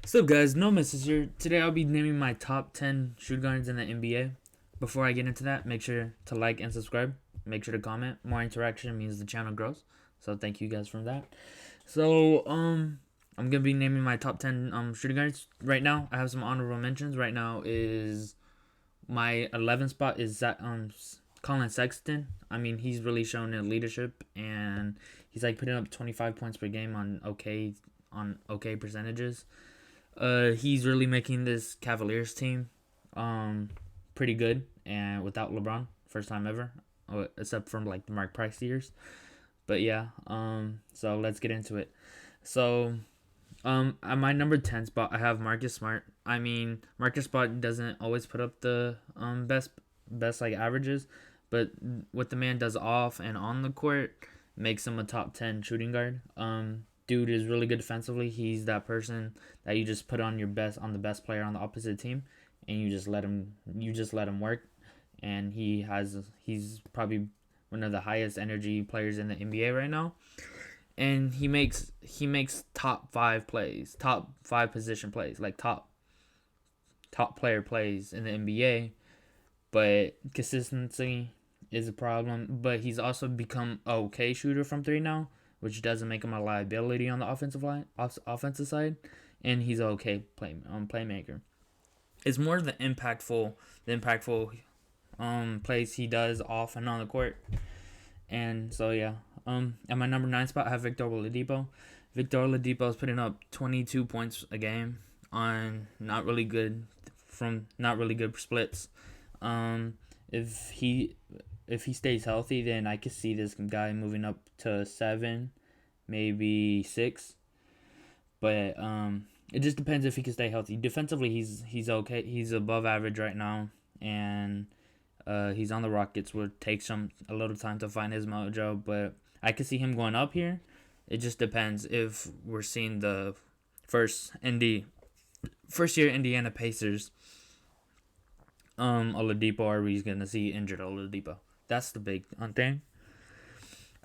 So guys, no misses here. Today I'll be naming my top 10 shoot guards in the NBA. Before I get into that, make sure to like and subscribe. Make sure to comment. More interaction means the channel grows. So thank you guys for that. So I'm gonna be naming my top 10 shooting guards. Right now, I have some honorable mentions. Right now is my 11th spot is Colin Sexton. I mean, he's really shown in leadership, and he's like putting up 25 points per game on okay percentages. He's really making this Cavaliers team pretty good, and without LeBron, first time ever, except from like the Mark Price years. But yeah, so let's get into it. So, at my number 10 spot, I have Marcus Smart. I mean, Marcus Smart doesn't always put up the best like averages, but what the man does off and on the court makes him a top 10 shooting guard. Dude is really good defensively. He's that person that you just put on the best player on the opposite team, and you just let him work. And he's probably one of the highest energy players in the NBA right now. And he makes top 5 plays, top 5 position plays, like top player plays in the NBA. But consistency is a problem. But he's also become a okay shooter from 3 now, which doesn't make him a liability on the offensive side, and he's an okay playmaker. It's more the impactful plays he does off and on the court. And so yeah, at my number 9 spot, I have Victor Oladipo. Victor Oladipo is putting up 22 points a game on not really good splits. If he stays healthy, then I could see this guy moving up to 7, maybe 6. But it just depends if he can stay healthy. Defensively, he's okay. He's above average right now, and he's on the Rockets, where it takes him a little time to find his mojo. But I could see him going up here. It just depends if we're seeing the first year Indiana Pacers Oladipo, or we're gonna see injured Oladipo. That's the big thing.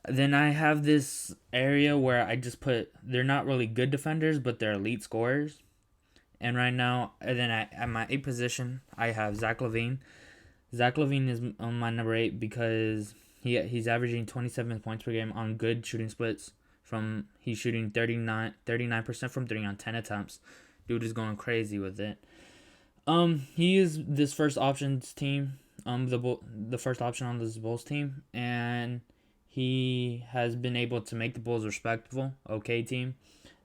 Then I have this area where I just put, they're not really good defenders, but they're elite scorers. And right now, at my 8th position, I have Zach LaVine. Zach LaVine is on my number 8 because he's averaging 27 points per game on good shooting splits. He's shooting 39% from 3 on 10 attempts. Dude is going crazy with it. He is this first options team, the first option on this Bulls team, and he has been able to make the Bulls respectable, okay team.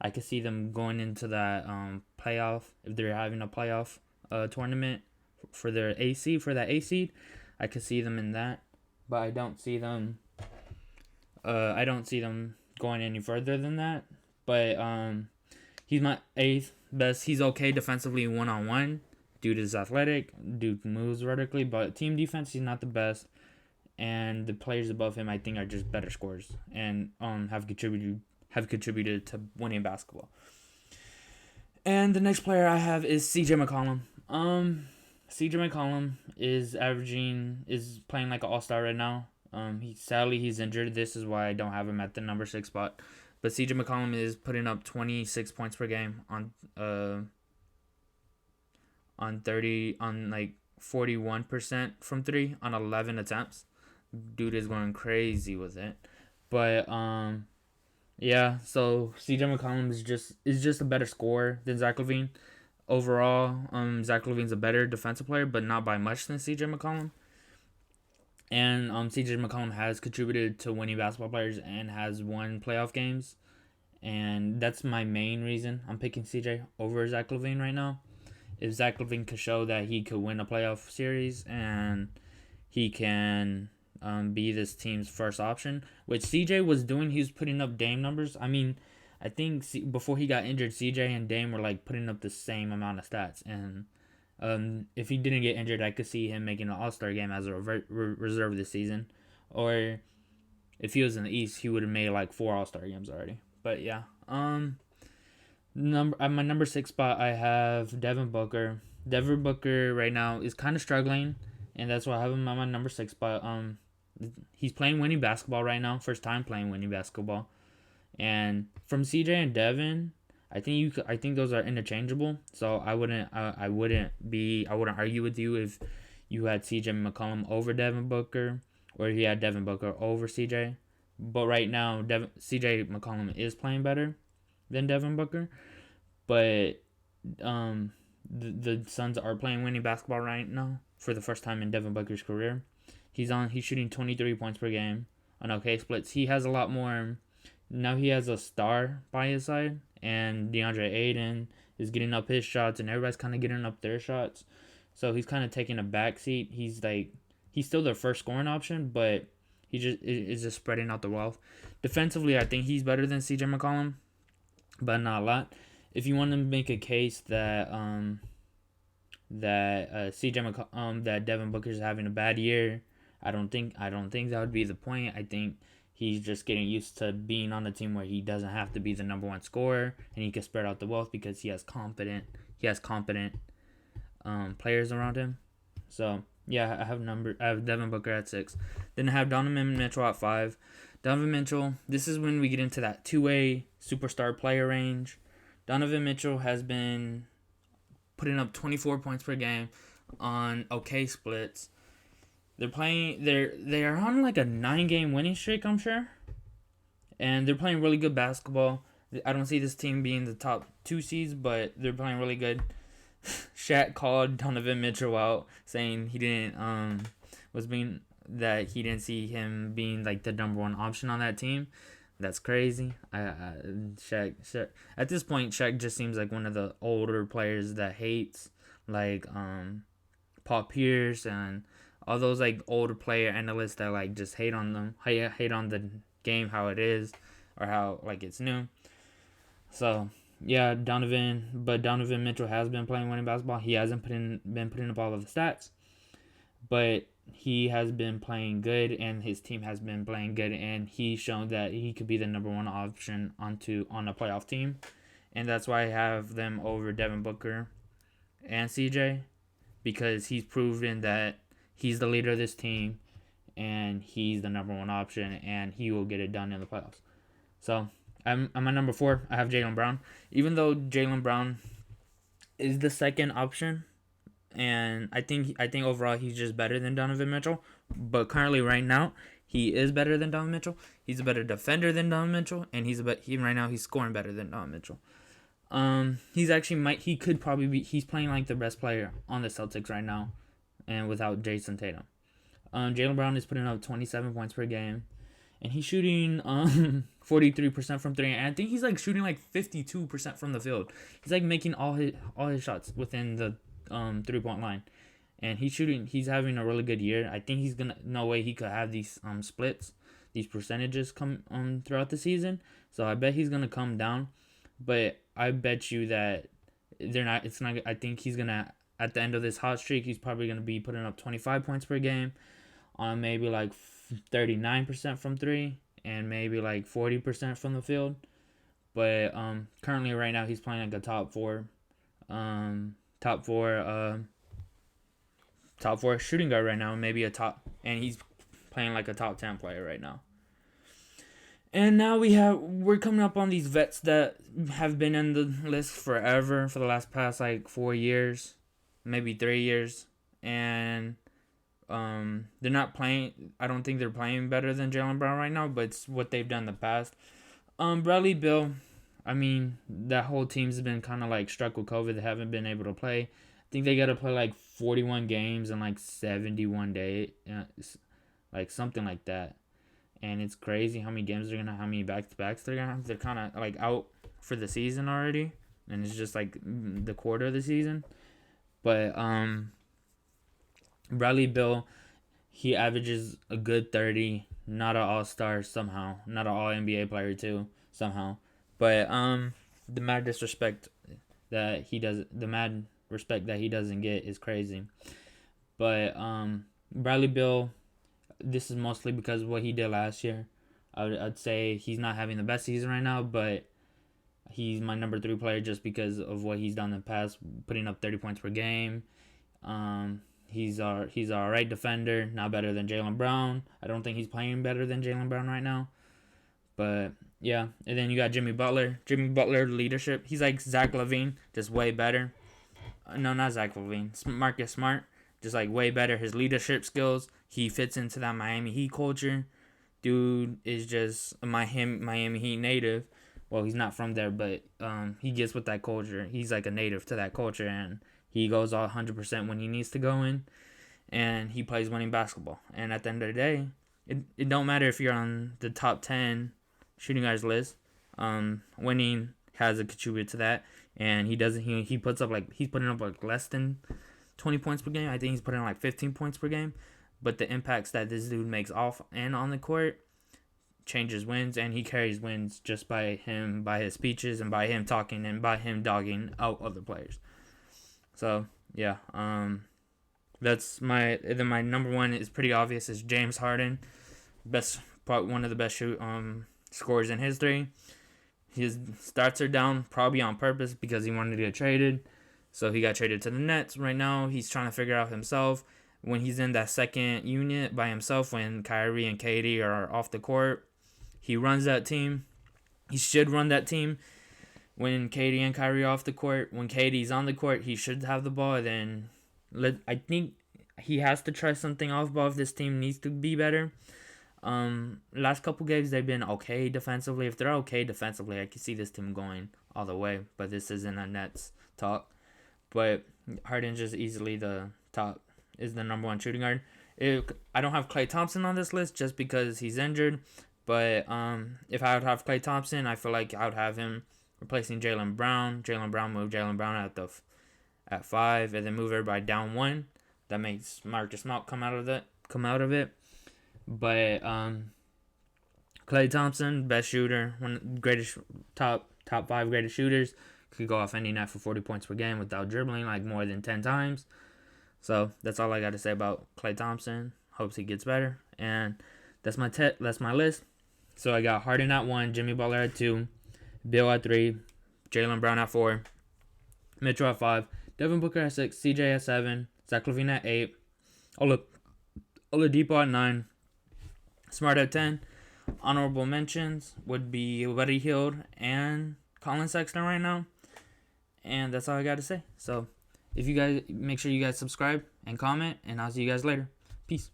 I could see them going into that playoff, if they're having a playoff tournament for their A seed. I could see them in that, but I don't see them going any further than that. But he's my 8th best. He's okay defensively 1-on-1. Dude is athletic. Dude moves vertically, but team defense, he's not the best. And the players above him, I think, are just better scorers and have contributed to winning basketball. And the next player I have is CJ McCollum. CJ McCollum is playing like an all-star right now. He's injured. This is why I don't have him at the number 6 spot. But CJ McCollum is putting up 26 points per game on 41% from 3 on 11 attempts. Dude is going crazy with it. But yeah, so CJ McCollum is just a better scorer than Zach LaVine. Overall, Zach LaVine's a better defensive player, but not by much than CJ McCollum. And CJ McCollum has contributed to winning basketball players and has won playoff games. And that's my main reason I'm picking CJ over Zach LaVine right now. If Zach LaVine could show that he could win a playoff series and he can be this team's first option, which CJ was doing, he was putting up Dame numbers. I mean, I think before he got injured, CJ and Dame were like putting up the same amount of stats. And if he didn't get injured, I could see him making an All-Star game as a reserve this season. Or if he was in the East, he would have made like 4 All-Star games already. But yeah, at my number 6 spot, I have Devin Booker. Devin Booker right now is kind of struggling, and that's why I have him on my number 6 spot. He's playing winning basketball right now, first time playing winning basketball. And from CJ and Devin, I think those are interchangeable. So I wouldn't argue with you if you had CJ McCollum over Devin Booker, or he had Devin Booker over CJ. But right now, CJ McCollum is playing better than Devin Booker. But the Suns are playing winning basketball right now for the first time in Devin Booker's career. He's shooting 23 points per game on okay splits. He has a lot more. Now he has a star by his side, and DeAndre Ayton is getting up his shots, and everybody's kind of getting up their shots. So he's kind of taking a backseat. He's still their first scoring option, but he just is just spreading out the wealth. Defensively, I think he's better than CJ McCollum, but not a lot. If you want to make a case that that Devin Booker's having a bad year, I don't think that would be the point. I think he's just getting used to being on a team where he doesn't have to be the number one scorer, and he can spread out the wealth because he has competent players around him. So yeah, I have Devin Booker at 6. Then I have Donovan Mitchell at 5. Donovan Mitchell, this is when we get into that two-way superstar player range. Donovan Mitchell has been putting up 24 points per game on okay splits. They are on like a 9-game winning streak, I'm sure. And they're playing really good basketball. I don't see this team being the top 2 seeds, but they're playing really good. Shaq called Donovan Mitchell out, saying he didn't he didn't see him being like the number one option on that team. That's crazy. Shaq at this point, Shaq just seems like one of the older players that hates like Paul Pierce and all those like older player analysts that like just hate on them, hate on the game how it is or how like it's new. So yeah, Donovan Mitchell has been playing winning basketball. He hasn't been putting up all of the stats, but he has been playing good, and his team has been playing good, and he's shown that he could be the number one option on a playoff team, and that's why I have them over Devin Booker and CJ, because he's proven that he's the leader of this team, and he's the number one option, and he will get it done in the playoffs. So I'm at number 4. I have Jaylen Brown, even though Jaylen Brown is the second option. And I think overall he's just better than Donovan Mitchell. But currently, right now, he is better than Donovan Mitchell. He's a better defender than Donovan Mitchell, and right now he's scoring better than Donovan Mitchell. He's playing like the best player on the Celtics right now, and without Jason Tatum. Jaylen Brown is putting up 27 points per game, and he's shooting 43% from 3, and I think he's like shooting like 52% from the field. He's like making all his shots within the 3-point line, and he's having a really good year. I think no way he could have these splits, these percentages come throughout the season. So I bet he's gonna come down, but I bet you that I think he's gonna, at the end of this hot streak, he's probably gonna be putting up 25 points per game on maybe like 39% from 3 and maybe like 40% from the field. But currently right now he's playing like a top four shooting guard right now, and he's playing like a top 10 player right now. And now we're coming up on these vets that have been in the list forever, for the past like 4 years, maybe 3 years, and they're not playing. I don't think they're playing better than Jaylen Brown right now, but it's what they've done in the past. Bradley Beal, I mean, that whole team's been kind of like struck with COVID. They haven't been able to play. I think they got to play like 41 games in like 71 days, like something like that. And it's crazy how many games they're how many back-to-backs they're gonna have. They're kind of like out for the season already, and it's just like the quarter of the season. But Bradley Beal, he averages a good 30. Not an all-star somehow. Not an all-NBA player too somehow. But the mad respect that he doesn't get is crazy. But Bradley Beal, this is mostly because of what he did last year. I'd say he's not having the best season right now, but he's my number 3 player just because of what he's done in the past, putting up 30 points per game. He's a alright defender, not better than Jaylen Brown. I don't think he's playing better than Jaylen Brown right now. But Yeah, and then you got Jimmy Butler. Jimmy Butler leadership. He's like Zach LaVine, just way better. No, not Zach LaVine. Marcus Smart, just like way better. His leadership skills. He fits into that Miami Heat culture. Dude is just a Miami Heat native. Well, he's not from there, but he gets with that culture. He's like a native to that culture, and he goes all 100% when he needs to go in, and he plays winning basketball. And at the end of the day, it don't matter if you're on the top 10 shooting guards list. Winning has a contribute to that, and he puts up like he's putting up like less than 20 points per game. I think he's putting like 15 points per game, but the impacts that this dude makes off and on the court changes wins, and he carries wins just by his speeches and by him talking and by him dogging out other players. So yeah, my number one is pretty obvious, is James Harden, probably one of the best scorers in history. His stats are down probably on purpose because he wanted to get traded. So he got traded to the Nets. Right now, he's trying to figure out himself. When he's in that second unit by himself, when Kyrie and KD are off the court, he runs that team. He should run that team when KD and Kyrie are off the court. When KD's on the court, he should have the ball. Then I think he has to try something off ball if this team needs to be better. Last couple games they've been okay defensively. If they're okay defensively, I can see this team going all the way. But this isn't a Nets talk. But Harden's just easily the top, is the number one shooting guard. I don't have Klay Thompson on this list just because he's injured. But if I would have Klay Thompson, I feel like I would have him replacing Jaylen Brown. Move Jaylen Brown at 5, and then move everybody down 1. That makes Marcus Smart come out of it. But Klay Thompson, best shooter, one greatest top 5 greatest shooters, could go off any night for 40 points per game without dribbling like more than 10 times. So that's all I got to say about Klay Thompson. Hopes he gets better, and that's my list. So I got Harden at 1, Jimmy Butler at 2, Bill at 3, Jaylen Brown at 4, Mitchell at 5, Devin Booker at 6, CJ at 7, Zach LaVine at 8, Oladipo at 9, Smart at 10. Honorable mentions would be Buddy Hield and Colin Sexton right now. And that's all I got to say. So if you guys, make sure you guys subscribe and comment, and I'll see you guys later. Peace.